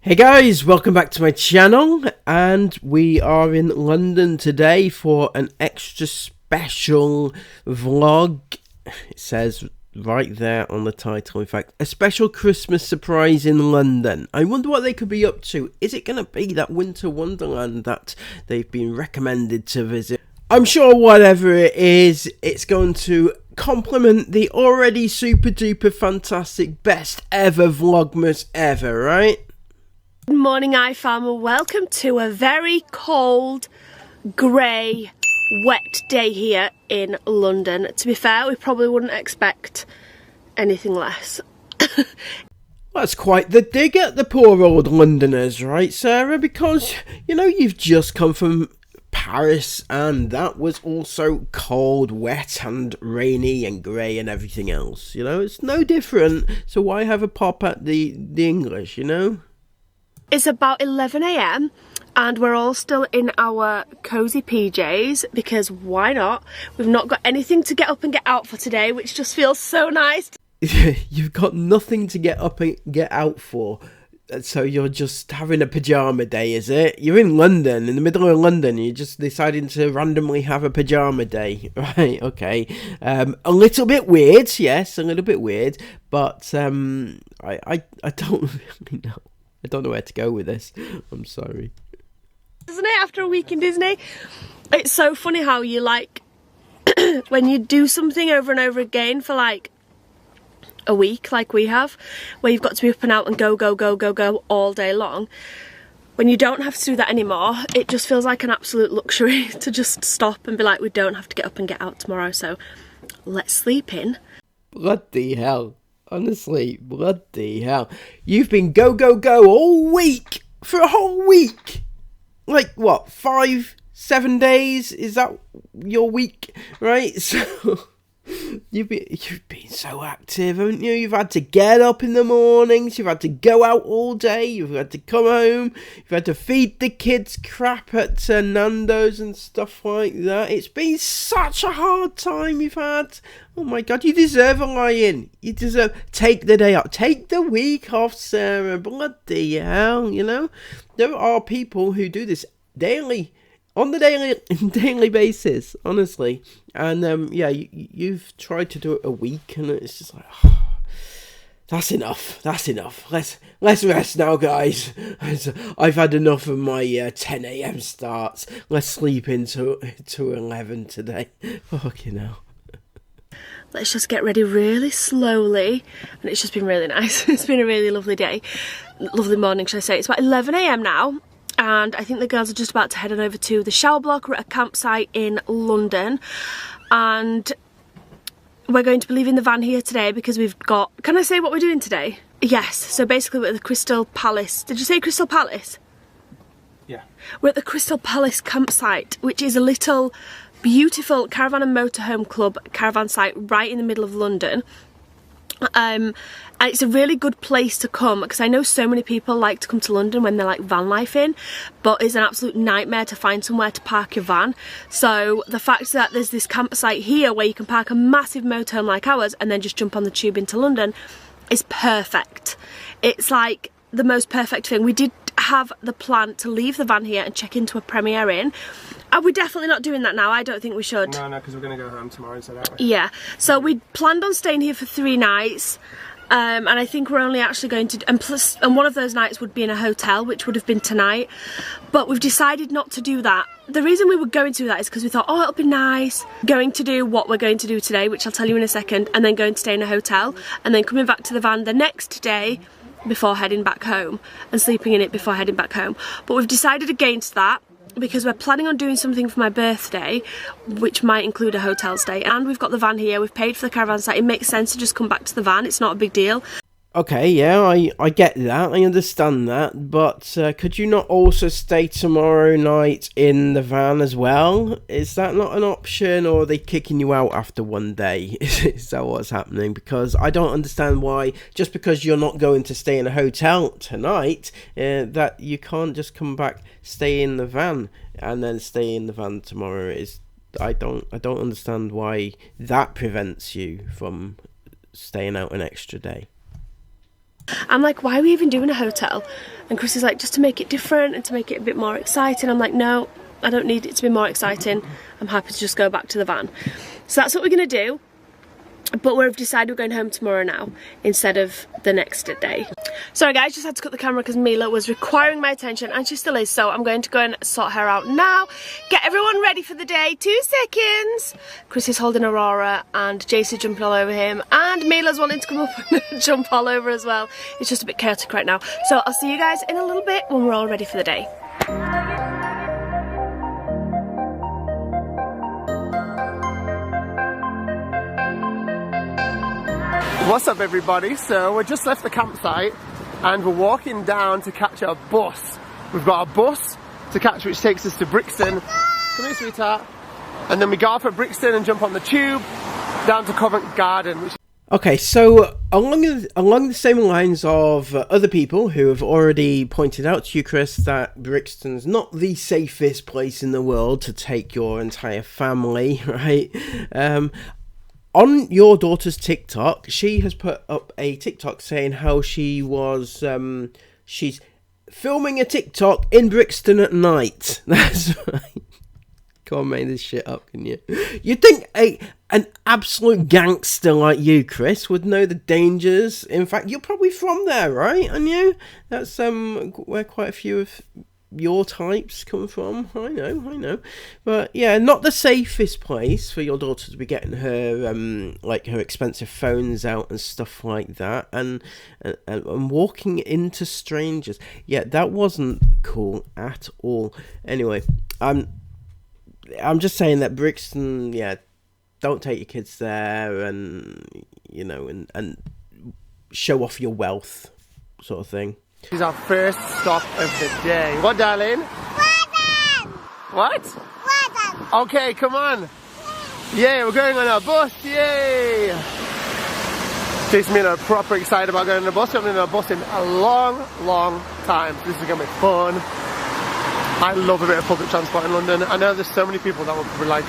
Hey guys, welcome back to my channel, and we are in London today for an extra special vlog. It says right there on the title, in fact, a special Christmas surprise in London. I wonder what they could be up to. Is it going to be that winter wonderland that they've been recommended to visit? I'm sure whatever it is, it's going to complement the already super duper fantastic best ever Vlogmas ever, right? Good morning, iFam, and welcome to a very cold, grey, wet day here in London. To be fair, we probably wouldn't expect anything less. That's quite the dig at the poor old Londoners, right, Sarah? Because, you know, you've just come from Paris, and that was also cold, wet, and rainy, and grey, and everything else. You know, it's no different. So why have a pop at the English, you know? It's about 11 AM and we're all still in our cosy PJs because why not? We've not got anything to get up and get out for today, which just feels so nice. You've got nothing to get up and get out for, so you're just having a pyjama day, is it? You're in London, in the middle of London, you're just deciding to randomly have a pyjama day. Right, okay. A little bit weird, yes, a little bit weird, but I don't really know. I don't know where to go with this. I'm sorry. Isn't it, after a week in Disney? It's so funny how you like, when you do something over and over again for like a week, like we have, where you've got to be up and out and go, go, go, go, go all day long. When you don't have to do that anymore, it just feels like an absolute luxury to just stop and be like, we don't have to get up and get out tomorrow, so let's sleep in. Bloody hell. Honestly, bloody hell. You've been go, go, go all week. For a whole week. Like, what, 5-7 days? Is that your week? Right? So, you've been so active, haven't you? You've had to get up in the mornings. You've had to go out all day. You've had to come home. You've had to feed the kids crap at Nando's and stuff like that. It's been such a hard time you've had. Oh my God, you deserve a lie-in. You deserve... Take the day off. Take the week off, Sarah. Bloody hell, you know? There are people who do this daily. On the daily basis, honestly. And, yeah, you've tried to do it a week, and it's just like... Oh, that's enough. That's enough. Let's rest now, guys. I've had enough of my 10 AM starts. Let's sleep into 11 today. Fucking hell. Let's just get ready really slowly, and it's just been really nice. It's been a really lovely day, lovely morning, should I say. It's about 11 AM now, and I think the girls are just about to head on over to the shower block. We're at a campsite in London, and we're going to be leaving the van here today because we've got... Can I say what we're doing today? Yes, so basically we're at the Crystal Palace. Did you say Crystal Palace? Yeah. We're at the Crystal Palace campsite, which is a little... beautiful caravan and motorhome club caravan site right in the middle of London. And it's a really good place to come because I know so many people like to come to London when they're like van life in, but it's an absolute nightmare to find somewhere to park your van. So the fact that there's this campsite here where you can park a massive motorhome like ours and then just jump on the tube into London is perfect. It's like the most perfect thing. We did have the plan to leave the van here and check into a Premier Inn. Are we definitely not doing that now? I don't think we should. No, because we're going to go home tomorrow instead, aren't we? Yeah, so we planned on staying here for 3 nights. And I think we're only actually going to, and one of those nights would be in a hotel, which would have been tonight, but we've decided not to do that. The reason we were going to do that is because we thought, oh, it'll be nice going to do what we're going to do today, which I'll tell you in a second, and then going to stay in a hotel, and then coming back to the van the next day before heading back home, and sleeping in it before heading back home. But we've decided against that, because we're planning on doing something for my birthday, which might include a hotel stay, and we've got the van here, we've paid for the caravan site. It makes sense to just come back to the van, it's not a big deal. Okay, yeah, I get that, I understand that, but could you not also stay tomorrow night in the van as well? Is that not an option, or are they kicking you out after one day? Is that what's happening? Because I don't understand why, just because you're not going to stay in a hotel tonight, that you can't just come back, stay in the van, and then stay in the van tomorrow. I don't understand why that prevents you from staying out an extra day. I'm like, why are we even doing a hotel? And Chris is like, just to make it different and to make it a bit more exciting. I'm like, no, I don't need it to be more exciting. I'm happy to just go back to the van. So that's what we're going to do. But we've decided we're going home tomorrow now instead of the next day. Sorry guys, just had to cut the camera because Mila was requiring my attention, and she still is, so I'm going to go and sort her out now. Get everyone ready for the day. 2 seconds. Chris is holding Aurora and Jace is jumping all over him, and Mila's wanting to come up and jump all over as well. It's just a bit chaotic right now. So I'll see you guys in a little bit when we're all ready for the day. What's up everybody? So we just left the campsite and we're walking down to catch a bus. We've got a bus to catch which takes us to Brixton. Come here sweetheart. And then we go off at Brixton and jump on the tube down to Covent Garden. Okay, so along the same lines of other people who have already pointed out to you, Chris, that Brixton's not the safest place in the world to take your entire family, right? On your daughter's TikTok, she has put up a TikTok saying how she was, she's filming a TikTok in Brixton at night. That's right. Can't make this shit up, can you? You'd think an absolute gangster like you, Chris, would know the dangers. In fact, you're probably from there, right? And you? That's where quite a few of your types come from. I know, but yeah, not the safest place for your daughter to be getting her like her expensive phones out and stuff like that, and walking into strangers. Yeah, that wasn't cool at all. Anyway, I'm just saying that Brixton, yeah, don't take your kids there, and you know, and show off your wealth, sort of thing. This is our first stop of the day. What, darling? Wagon! What? Wagon! Okay, come on. Yay, we're going on a bus, yay! Jason and I are proper excited about going on a bus. We haven't been on a bus in a long time. This is going to be fun. I love a bit of public transport in London. I know there's so many people that will like,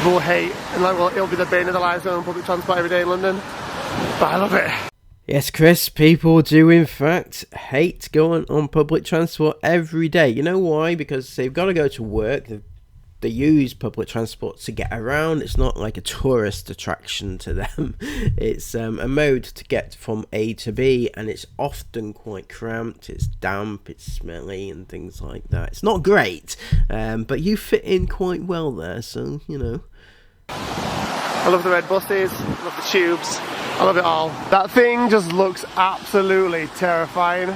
will hate, and like, well, it'll be the bane of their lives going on public transport every day in London. But I love it. Yes, Chris, people do in fact hate going on public transport every day. You know why? Because they've got to go to work. They use public transport to get around. It's not like a tourist attraction to them. It's a mode to get from A to B, and it's often quite cramped. It's damp, it's smelly, and things like that. It's not great, but you fit in quite well there, so, you know. I love the red buses, I love the tubes, I love it all. That thing just looks absolutely terrifying.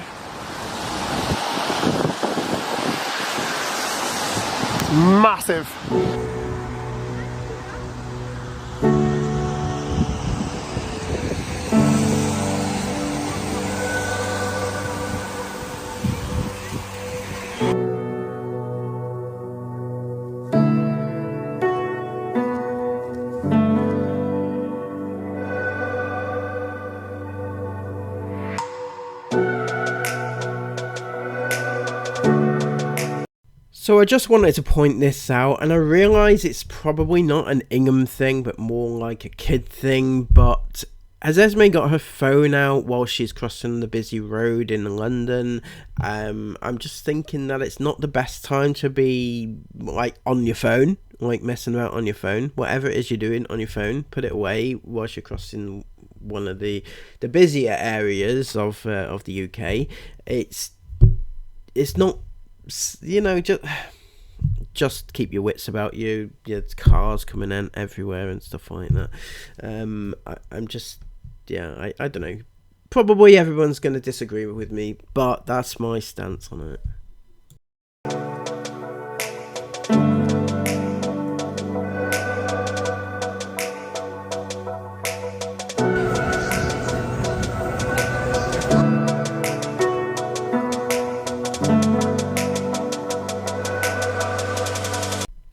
Massive. So I just wanted to point this out, and I realise it's probably not an Ingham thing, but more like a kid thing, but has Esme got her phone out while she's crossing the busy road in London? I'm just thinking that it's not the best time to be like on your phone, like messing about on your phone. Whatever it is you're doing on your phone, put it away whilst you're crossing one of the busier areas of the UK. It's not, you know, just keep your wits about you. There's cars coming in everywhere and stuff like that. I'm just, yeah, I don't know. Probably everyone's going to disagree with me, but that's my stance on it.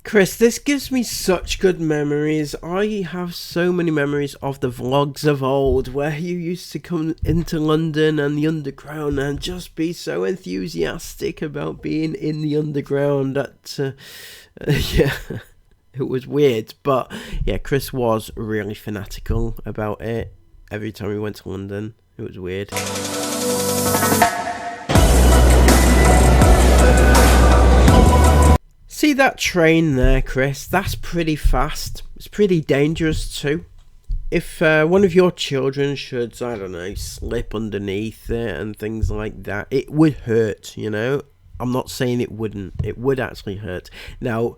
Chris, this gives me such good memories. I have so many memories of the vlogs of old where you used to come into London and the underground and just be so enthusiastic about being in the underground. That yeah, it was weird, but yeah, Chris was really fanatical about it every time we went to London. It was weird. See that train there, Chris? That's pretty fast. It's pretty dangerous too. If one of your children should, I don't know, slip underneath it and things like that, it would hurt, you know? I'm not saying it wouldn't. It would actually hurt. Now,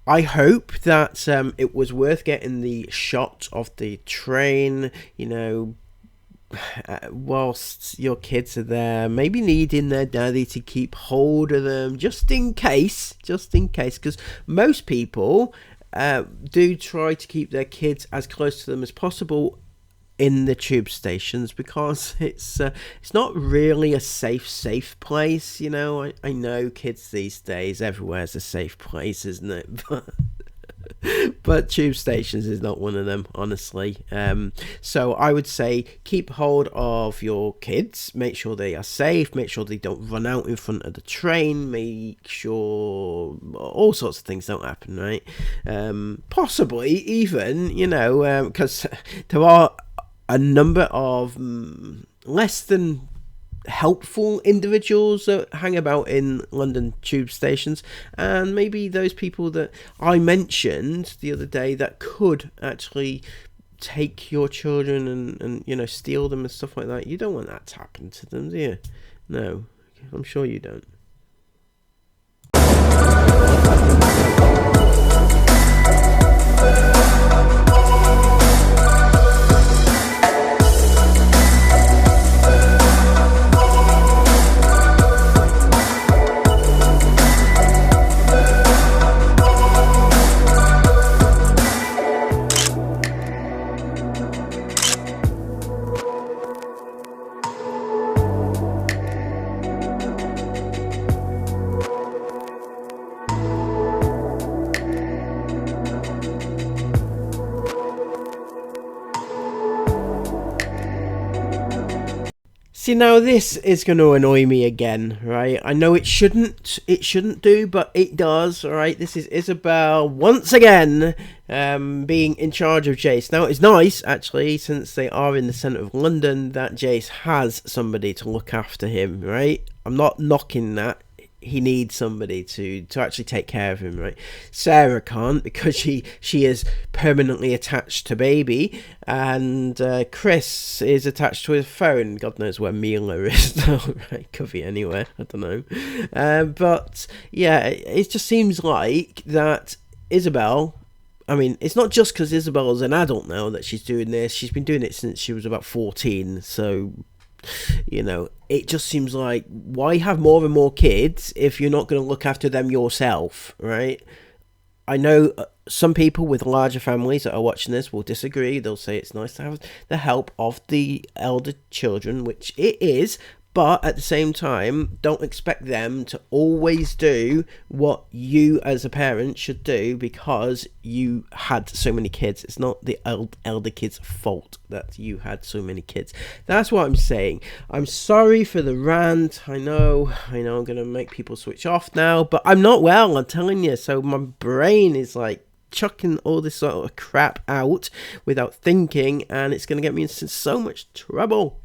I hope that it was worth getting the shot of the train, you know, whilst your kids are there, maybe needing their daddy to keep hold of them just in case, because most people do try to keep their kids as close to them as possible in the tube stations, because it's not really a safe place, you know. I know kids these days, everywhere's a safe place, isn't it? But tube stations is not one of them, honestly. So I would say keep hold of your kids, make sure they are safe, make sure they don't run out in front of the train, make sure all sorts of things don't happen, right? Possibly even, you know, because there are a number of less than helpful individuals that hang about in London tube stations, and maybe those people that I mentioned the other day that could actually take your children and you know, steal them and stuff like that. You don't want that to happen to them, do you? No, I'm sure you don't. See, now this is going to annoy me again, right? I know it shouldn't do, but it does, alright? This is Isabel, once again, being in charge of Jace. Now, it's nice, actually, since they are in the centre of London, that Jace has somebody to look after him, right? I'm not knocking that. He needs somebody to actually take care of him, right? Sarah can't, because she is permanently attached to baby, and Chris is attached to his phone. God knows where Mila is now, right? Could be anywhere, I don't know. But yeah, it just seems like that Isabel, I mean, it's not just because Isabel is an adult now that she's doing this. She's been doing it since she was about 14, so, you know, it just seems like, why have more and more kids if you're not going to look after them yourself, right? I know some people with larger families that are watching this will disagree. They'll say it's nice to have the help of the elder children, which it is, but at the same time, don't expect them to always do what you as a parent should do because you had so many kids. It's not the elder kids' fault that you had so many kids. That's what I'm saying. I'm sorry for the rant. I know I'm going to make people switch off now, but I'm not well, I'm telling you. So my brain is like chucking all this sort of crap out without thinking, and it's going to get me into so much trouble.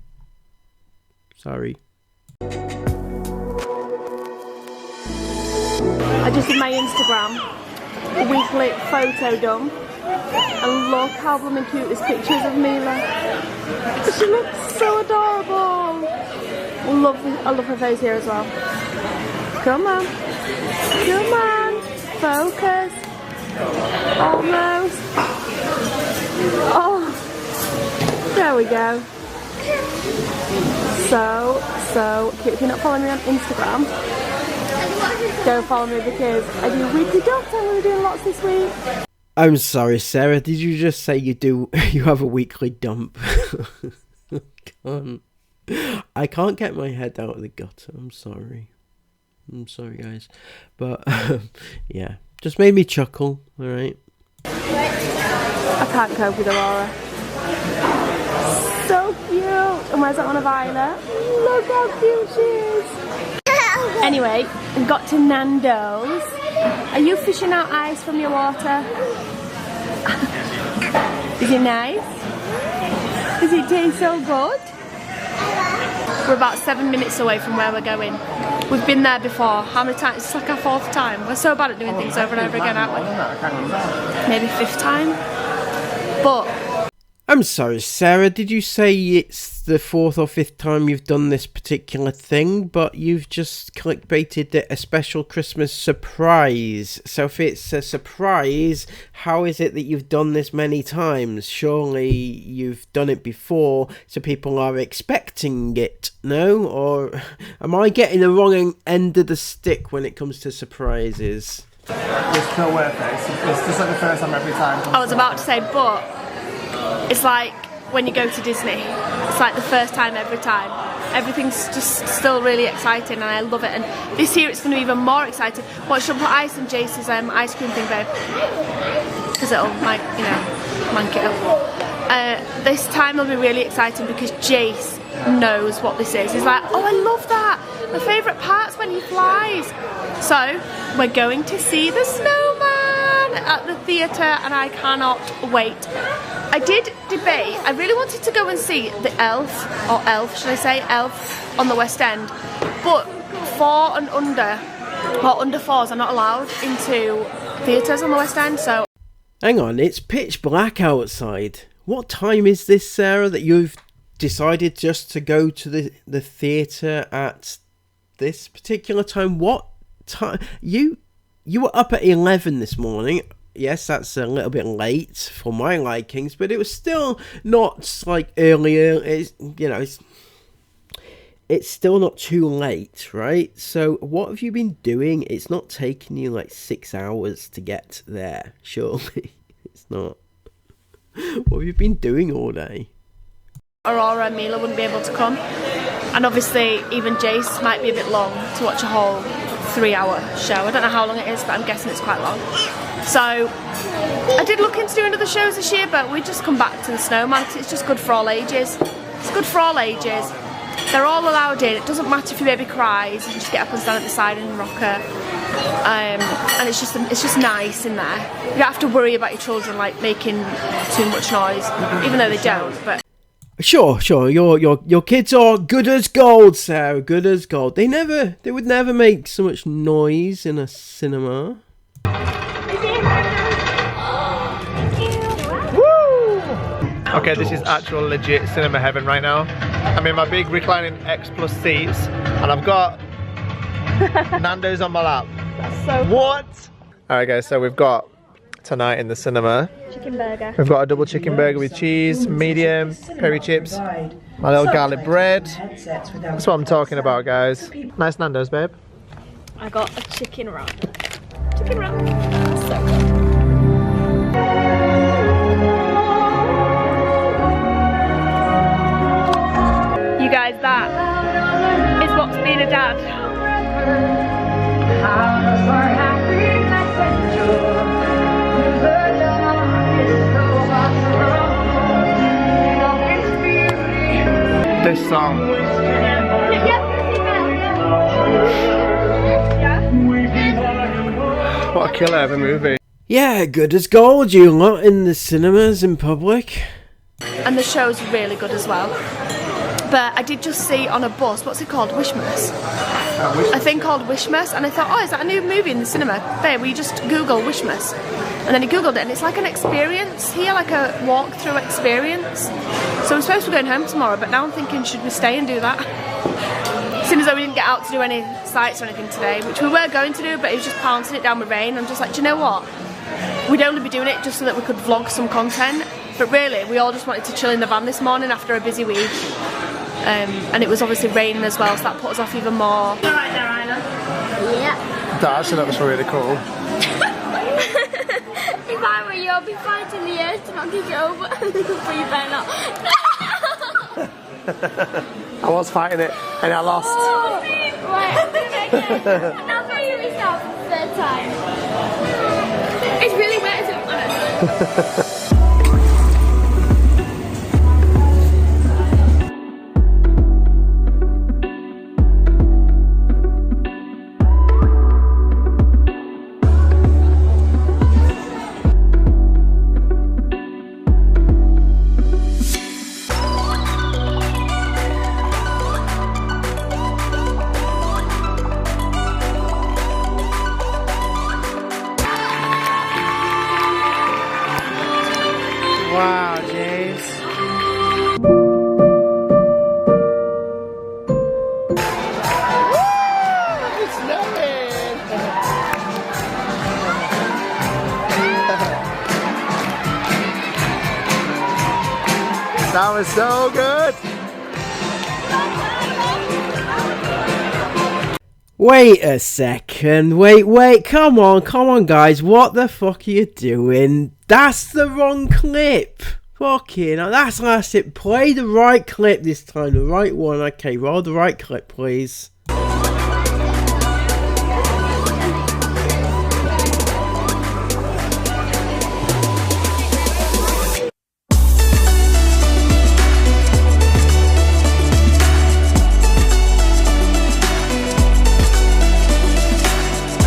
Sorry. I just did my Instagram weekly photo dump, and look how blooming cute this picture is of Mila. She looks so adorable. I love her face here as well. Come on, focus. Almost. Oh, there we go. So cute. If you're not following me on Instagram, go follow me because I do weekly dumps. I'm going to be doing lots this week. I'm sorry, Sarah. Did you just say you have a weekly dump? I can't get my head out of the gutter. I'm sorry, guys. But yeah, just made me chuckle. All right. I can't cope with Aurora. So cute. And where's that one of Violet? Look how cute she is. Anyway, we got to Nando's. Are you fishing out ice from your water? Is it nice? Does it taste so good? We're about 7 minutes away from where we're going. We've been there before. How many times? It's like our 4th time. We're so bad at doing things over and over again, aren't we? Maybe 5th time. But I'm sorry, Sarah. Did you say it's the 4th or 5th time you've done this particular thing, but you've just clickbaited it a special Christmas surprise? So if it's a surprise, how is it that you've done this many times? Surely you've done it before, so people are expecting it, no? Or am I getting the wrong end of the stick when it comes to surprises? It's still worth it. It's just like the first time every time. I was about to say, but it's like when you go to Disney. It's like the first time every time. Everything's just still really exciting and I love it. And this year it's going to be even more exciting. What, should I put ice in Jace's ice cream thing, babe? Because it'll, like, you know, mank it up. This time will be really exciting because Jace knows what this is. He's like, oh, I love that. My favourite part's when he flies. So we're going to see the Snowman at the theatre and I cannot wait. I did debate, I really wanted to go and see the Elf should I say, Elf on the West End, but 4 and under, or under 4s are not allowed into theatres on the West End, so... Hang on, it's pitch black outside. What time is this, Sarah, that you've decided just to go to the theatre at this particular time? What time? You were up at 11 this morning. Yes, that's a little bit late for my likings, but it was still not like earlier. It's still not too late, right? So what have you been doing? It's not taking you like 6 hours to get there, surely. It's not. What have you been doing all day? Aurora and Mila wouldn't be able to come, and obviously even Jace might be a bit long to watch a whole 3-hour show. I don't know how long it is, but I'm guessing it's quite long. So I did look into doing other shows this year, but we just come back to the Snowman because it's just good for all ages. It's good for all ages. They're all allowed in. It doesn't matter if your baby cries. You can just get up and stand at the side and rock her. And it's just nice in there. You don't have to worry about your children like making too much noise, even though they don't. But Sure. Your kids are good as gold, Sarah. Good as gold. They would never make so much noise in a cinema. Okay, this is actual legit cinema heaven right now. I'm in my big reclining X Plus seats and I've got Nando's on my lap. that's so cool. What? Alright guys, so we've got tonight in the cinema. Chicken burger. We've got a double chicken burger with cheese, medium, peri chips, my little garlic bread. That's what I'm talking about, guys. Nice Nando's, babe. I got a chicken wrap. Chicken wrap. So good. You guys, that is what's being a dad. This song. What a killer of a movie. Yeah, good as gold, you lot, in the cinemas in public. And the show's really good as well. But I did just see on a bus, what's it called? Wishmas? A thing called Wishmas, and I thought, oh, is that a new movie in the cinema? Babe, we just Google Wishmas. And then he Googled it, and it's like an experience here, like a walk-through experience. So we're supposed to be going home tomorrow, but now I'm thinking, should we stay and do that? Seeing as though we didn't get out to do any sights or anything today, which we were going to do, but it was just pouncing it down with rain. I'm just like, do you know what? We'd only be doing it just so that we could vlog some content. But really, we all just wanted to chill in the van this morning after a busy week. And it was obviously raining as well, so that put us off even more. Alright there, Isla. Yeah. That actually looks really cool. If I were you, I'd be fighting the earth to not kick it over. But you better not. I was fighting it and I lost. Oh, right, I'm doing it again. And I'll throw you myself for the third time. It's really wet, isn't it? Honestly. Wow, James. It's snowing. That was so good. Wait a second, wait, come on guys, what the fuck are you doing? That's the wrong clip. Fucking hell, that's it. Play the right clip this time, the right one. Okay, roll the right clip, please.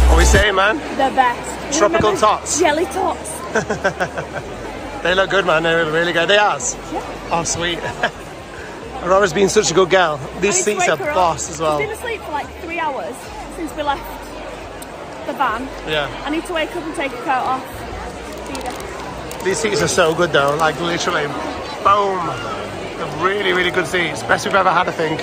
What we say, man? The best. Tropical tots. Jelly tots. They look good, man. They look really good. They ours? Yeah. Oh, sweet. Aurora's been such a good girl. These seats are boss as well. She's been asleep for like 3 hours since we left the van. Yeah. I need to wake up and take her coat off. Feed her. These seats are so good though. Like literally, boom. They're really, really good seats. Best we've ever had, I think.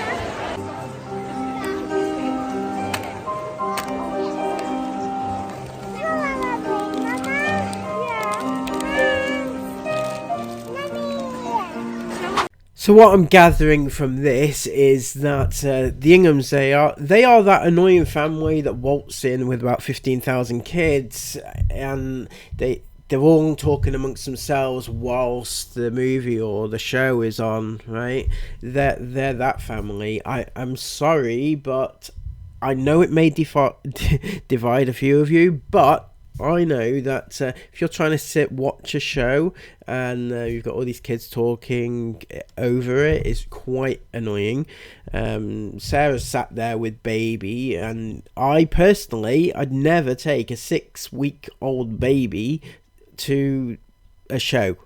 So what I'm gathering from this is that the Inghams, they are that annoying family that waltz in with about 15,000 kids, and they're all talking amongst themselves whilst the movie or the show is on, right? They're that family. I'm sorry, but I know it may divide a few of you, but I know that if you're trying to watch a show and you've got all these kids talking over it, it's quite annoying. Sarah sat there with baby, and I'd never take a 6-week-old baby to a show,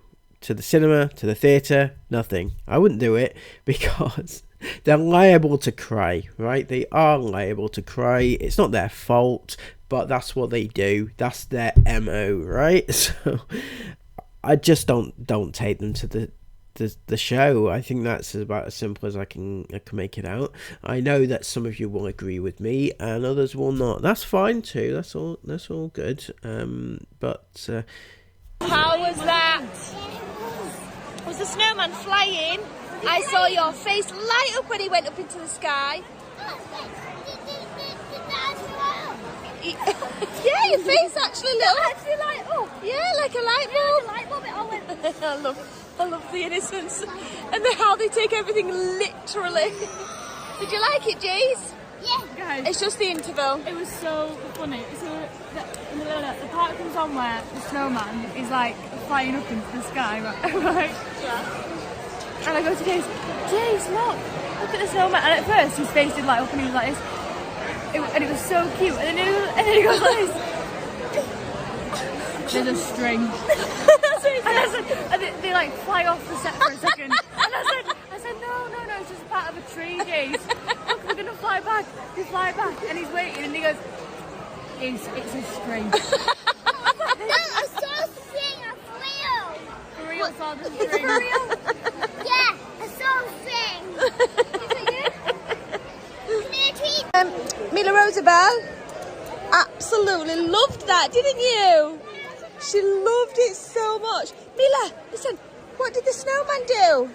to the cinema, to the theatre, nothing. I wouldn't do it because they're liable to cry, right? They are liable to cry. It's not their fault, but that's what they do. That's their MO, right? So I just don't take them to the show. I think that's about as simple as I can make it out. I know that some of you will agree with me and others will not. That's fine too. That's all good. But How was that? Was the snowman flying? I saw your face light up when he went up into the sky. Yeah, your face actually lit up. Actually light up. Yeah, like a light bulb. Yeah, light bulb, it all went. I love the innocence and how they take everything literally. Did you like it, Jace? Yeah. Guys, It's just the interval. it was so funny. So the part comes on where the snowman is like flying up into the sky, right? Yeah. And I go to Jace, look at the snowman. And at first his face did light up and he was like this. And it was so cute. And then he goes like this. there's a string. And they like fly off the set for a second. And I said, no, it's just part of a tree, Jace. Look, they're gonna fly back. They fly back, and he's waiting, and he goes, it's a string. No, I saw a string, a real. For real, saw the string. For real? Yeah, I saw a string. Mila Rosabelle absolutely loved that, didn't you? She loved it so much. Mila, listen, what did the snowman do?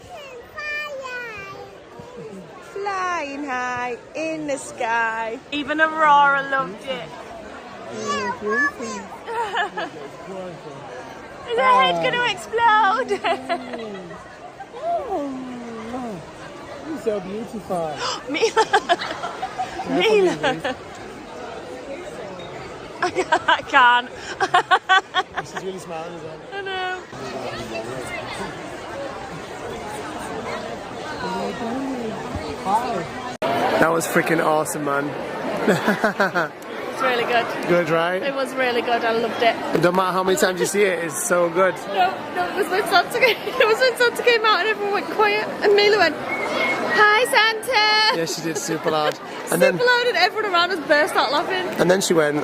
Flying high in the sky. Even Aurora loved it. Is her head going to explode? You're so beautiful. Mila. Mila. I can't. She's really smiling as well. I know. That was freaking awesome, man. It's really good. Good, right? It was really good. I loved it. It don't matter how many times you see it, it's so good. No, it was when Santa came. It was when Santa came out and everyone went quiet, and Mila went, "Hi, Santa." Yeah, she did super loud. And Super loud, and everyone around us burst out laughing. then she went.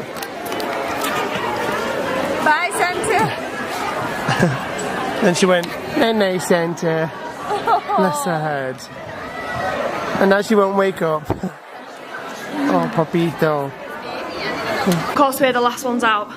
Bye, Santa. Then she went. Nay, Santa. Bless her head. And now she won't wake up. Oh, Papito. Of course, we're the last ones out.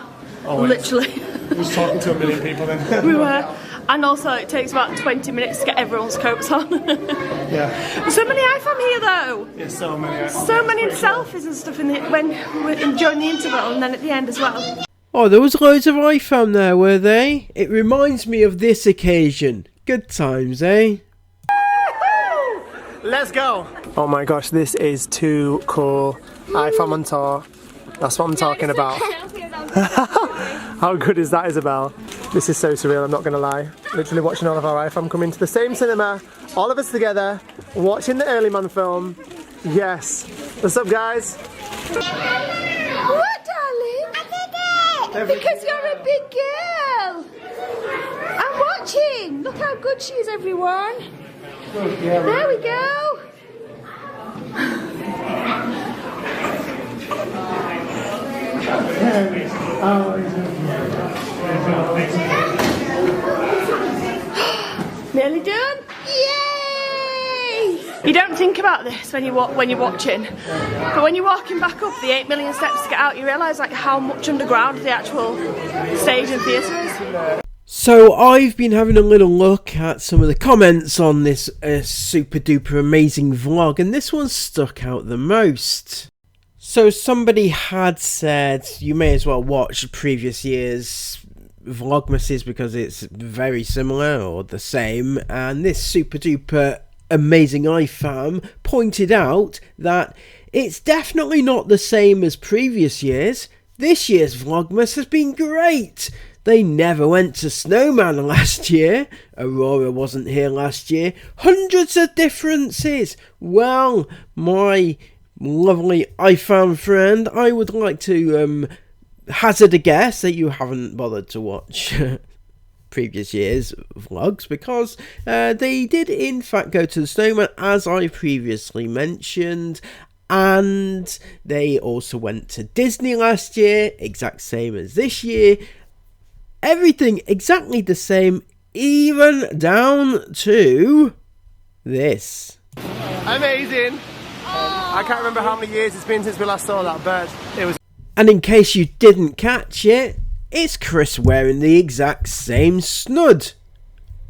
Oh, wait. Literally. We was talking to a million people then. We were. And also, it takes about 20 minutes to get everyone's coats on. Yeah. So many iPhone here, though. Yeah, so many. So many selfies and stuff when we're enjoying the interval, and then at the end as well. Oh, there was loads of iPhone there, were they? It reminds me of this occasion. Good times, eh? Let's go. Oh my gosh, this is too cool. iPhone on tour. That's what I'm talking about. How good is that, Isabel? This is so surreal, I'm not going to lie. Literally watching all of our iPhone come into the same cinema, all of us together, watching the Early Man film. Yes. What's up, guys? What, darling? I did it! Because you're a big girl. I'm watching. Look how good she is, everyone. There we go. Nearly done. Yay! You don't think about this when you're watching, but when you're walking back up the 8 million steps to get out, you realise like how much underground the actual stage and theatre is. So I've been having a little look at some of the comments on this super duper amazing vlog, and this one stuck out the most. So somebody had said you may as well watch previous year's vlogmases because it's very similar or the same, and this super duper amazing iFam pointed out that it's definitely not the same as previous years. This year's vlogmas has been great. They never went to Snowman last year. Aurora wasn't here last year. Hundreds of differences. Well, my lovely iFam friend, I would like to hazard a guess that you haven't bothered to watch previous year's vlogs, because they did in fact go to the Snowman, as I previously mentioned. And they also went to Disney last year, exact same as this year. Everything exactly the same, even down to this. Amazing. I can't remember how many years it's been since we last saw that bird. It was. And in case you didn't catch it, it's Chris wearing the exact same snud.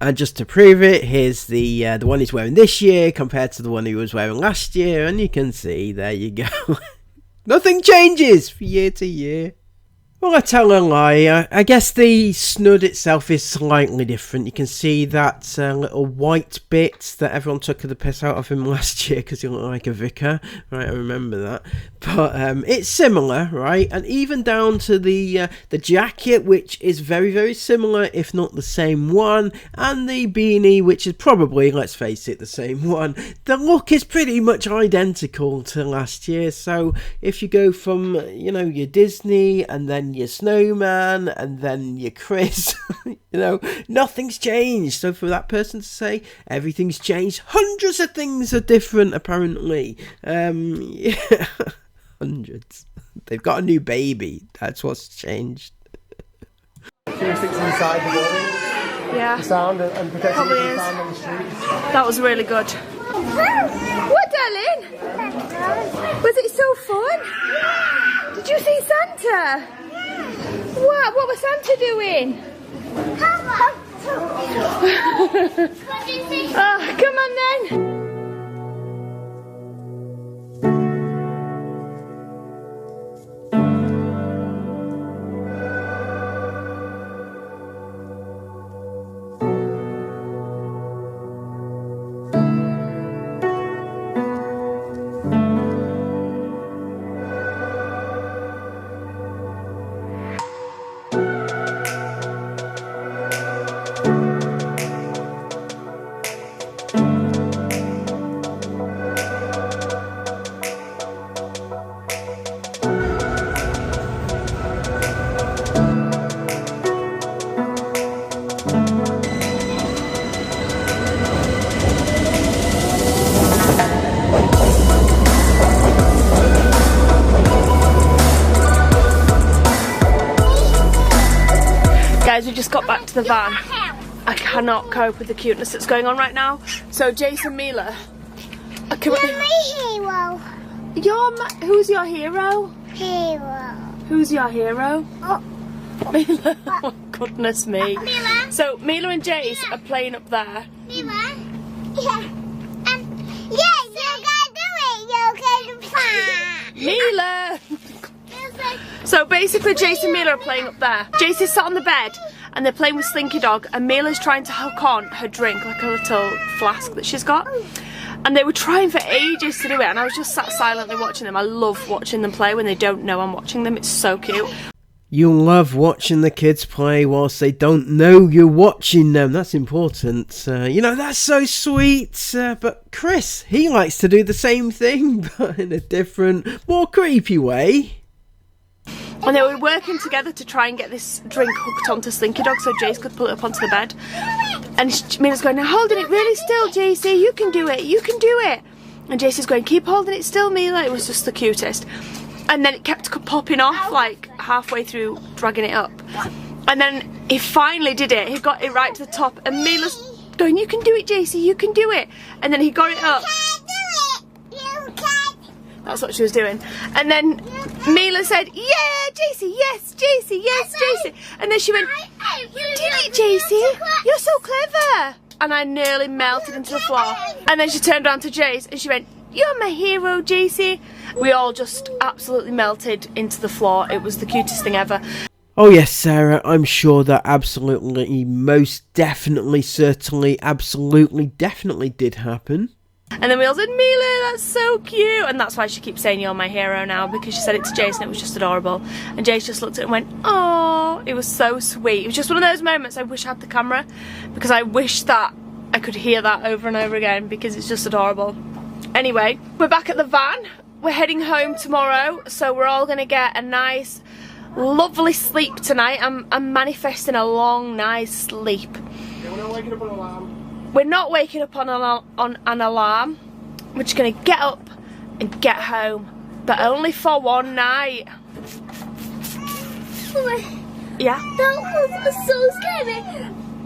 And just to prove it, here's the one he's wearing this year compared to the one he was wearing last year, and you can see, there you go. Nothing changes from year to year. Well, I tell a lie. I guess the snud itself is slightly different. You can see that little white bit that everyone took the piss out of him last year because he looked like a vicar. Right, I remember that. But it's similar, right? And even down to the jacket, which is very, very similar, if not the same one. And the beanie, which is probably, let's face it, the same one. The look is pretty much identical to last year. So if you go from, you know, your Disney and then then your Snowman, and then your Chris. You know, nothing's changed. So for that person to say everything's changed, hundreds of things are different apparently. Yeah, hundreds. They've got a new baby. That's what's changed. Acoustics inside the building. Yeah. The sound and protecting Probably the is. sound on the streets. That was really good. What, darling? Was it so fun? Did you see Santa? What was Santa doing? Oh, come on then. Guys, we just got back to the van. I cannot cope with the cuteness that's going on right now. So Jason Mila, You're my hero. Who's your hero? Hero. Who's your hero? Oh. Mila. Oh, goodness me. Mila. So Mila and Jace are playing up there. Mila. Yeah. Yeah, you gotta do it. You gotta find. Mila! So basically Jace and Mila are playing up there. Jace is sat on the bed and they're playing with Slinky Dog, and Mila's trying to hook on her drink, like a little flask that she's got. And they were trying for ages to do it, and I was just sat silently watching them. I love watching them play when they don't know I'm watching them. It's so cute. You love watching the kids play whilst they don't know you're watching them. That's important. You know, that's so sweet. But Chris, he likes to do the same thing, but in a different, more creepy way. And they were working together to try and get this drink hooked onto Slinky Dog so Jace could pull it up onto the bed. And Mila's going, now holding it really still, JC, you can do it, you can do it. And Jace is going, keep holding it still, Mila. It was just the cutest. And then it kept popping off, like halfway through dragging it up. And then he finally did it. He got it right to the top, and Mila's going, you can do it, JC, you can do it. And then he got it up. That's what she was doing. And then Mila said, yeah, JC, yes, JC, yes, JC. And then she went, you did it, JC. You're so clever. And I nearly melted into the floor. And then she turned around to Jace and she went, you're my hero, JC. We all just absolutely melted into the floor. It was the cutest thing ever. Oh yes, Sarah, I'm sure that absolutely, most definitely, certainly, absolutely, definitely did happen. And then we all said, Mila, that's so cute. And that's why she keeps saying you're my hero now, because she said it to Jace and it was just adorable. And Jace just looked at it and went, oh, it was so sweet. It was just one of those moments I wish I had the camera, because I wish that I could hear that over and over again, because it's just adorable. Anyway, we're back at the van. We're heading home tomorrow, so we're all going to get a nice, lovely sleep tonight. I'm manifesting a long, nice sleep. Yeah, we're not waking up on an alarm. We're not waking up on an alarm. We're just going to get up and get home, but only for one night. Yeah? That was so scary.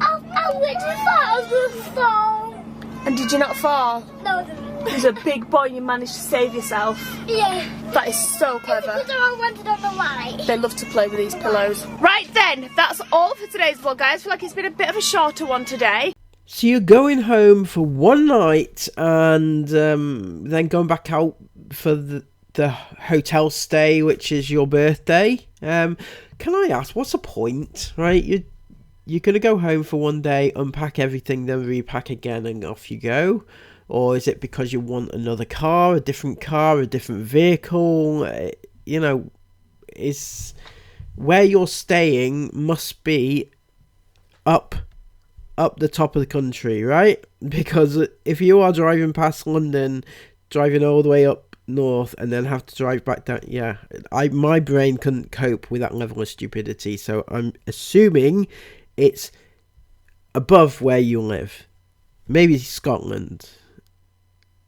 I went too far. I was going to fall. And did you not fall? No. As a big boy, you managed to save yourself. Yeah. That is so clever. Because I wanted on the light. They love to play with these pillows. Right then, that's all for today's vlog, guys. I feel like it's been a bit of a shorter one today. So you're going home for one night and then going back out for the hotel stay, which is your birthday. Can I ask, what's the point, right? You're going to go home for one day, unpack everything, then repack again and off you go? Or is it because you want another car, a different vehicle? You know, is where you're staying must be up the top of the country, right? Because if you are driving past London, driving all the way up north and then have to drive back down. Yeah, my brain couldn't cope with that level of stupidity, so I'm assuming it's above where you live. Maybe Scotland.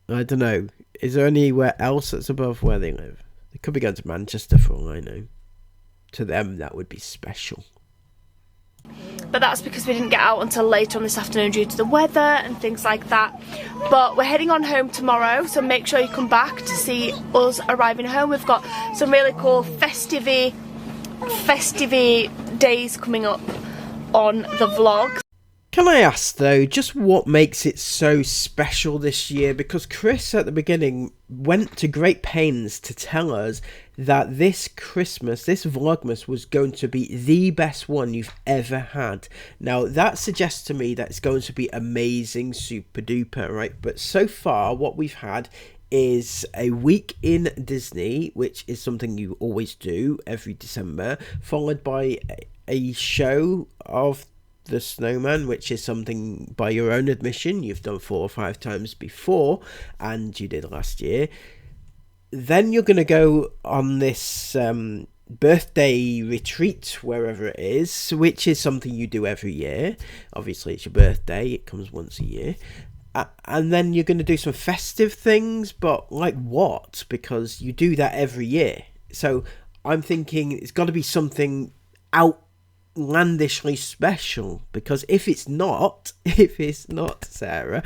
I don't know. Is there anywhere else that's above where they live? They could be going to Manchester for all I know. To them, that would be special. But that's because we didn't get out until later on this afternoon due to the weather and things like that. But we're heading on home tomorrow, so make sure you come back to see us arriving home. We've got some really cool festive days coming up on the vlog. Can I ask though, just what makes it so special this year? Because Chris at the beginning went to great pains to tell us that this Christmas, this Vlogmas, was going to be the best one you've ever had. Now that suggests to me that it's going to be amazing, super duper, right? But so far what we've had is a week in Disney, which is something you always do every December, followed by a show of the Snowman, which is something by your own admission you've done 4 or 5 times before, and you did last year. Then you're going to go on this birthday retreat, wherever it is, which is something you do every year. Obviously it's your birthday, it comes once a year. And then you're going to do some festive things, but like what? Because you do that every year. So I'm thinking it's got to be something outlandishly special, because if it's not, Sarah,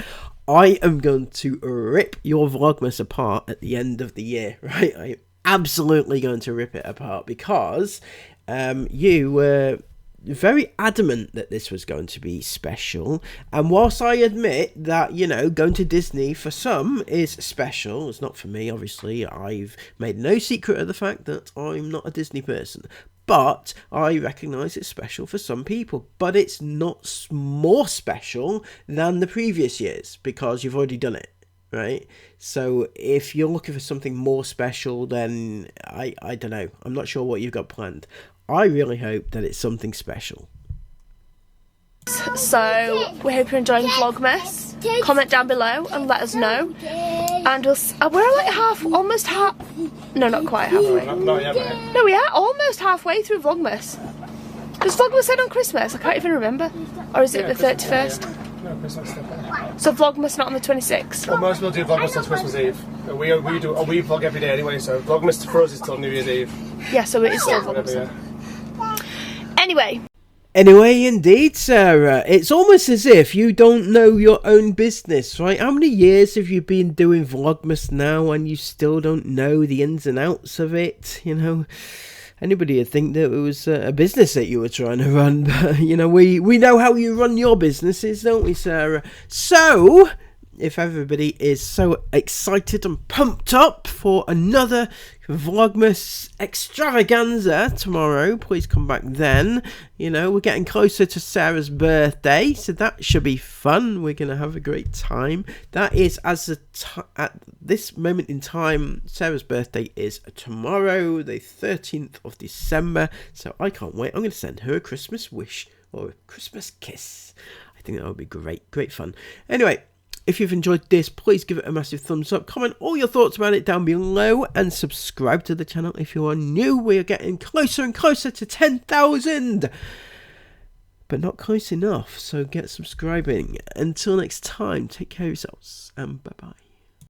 I am going to rip your Vlogmas apart at the end of the year, right? I'm absolutely going to rip it apart, because you were very adamant that this was going to be special. And whilst I admit that, you know, going to Disney for some is special, it's not for me, obviously. I've made no secret of the fact that I'm not a Disney person. But I recognise it's special for some people. But it's not more special than the previous years, because you've already done it, right? So if you're looking for something more special, then I don't know. I'm not sure what you've got planned. I really hope that it's something special. So we hope you're enjoying Vlogmas. Comment down below and let us know. And we're like almost half. No, not quite halfway. Not yet, mate. No, we are almost halfway through Vlogmas. Does Vlogmas end on Christmas? I can't even remember. Or is it the 31st? No, Christmas stuff. So Vlogmas not on the 26th? Well, most people do Vlogmas on Christmas Eve. We vlog every day anyway, so Vlogmas for us is till New Year's Eve. Yeah, so it is still Vlogmas. Anyway, indeed, Sarah, it's almost as if you don't know your own business, right? How many years have you been doing Vlogmas now and you still don't know the ins and outs of it? You know, anybody would think that it was a business that you were trying to run, but, you know, we know how you run your businesses, don't we, Sarah? So if everybody is so excited and pumped up for another Vlogmas extravaganza tomorrow, please come back then. You know, we're getting closer to Sarah's birthday, so that should be fun. We're going to have a great time. That is, at this moment in time, Sarah's birthday is tomorrow, the 13th of December, so I can't wait. I'm going to send her a Christmas wish, or a Christmas kiss. I think that would be great fun. Anyway, if you've enjoyed this, please give it a massive thumbs up, comment all your thoughts about it down below, and subscribe to the channel if you are new. We are getting closer and closer to 10,000, but not close enough, so get subscribing. Until next time, take care of yourselves, and bye-bye.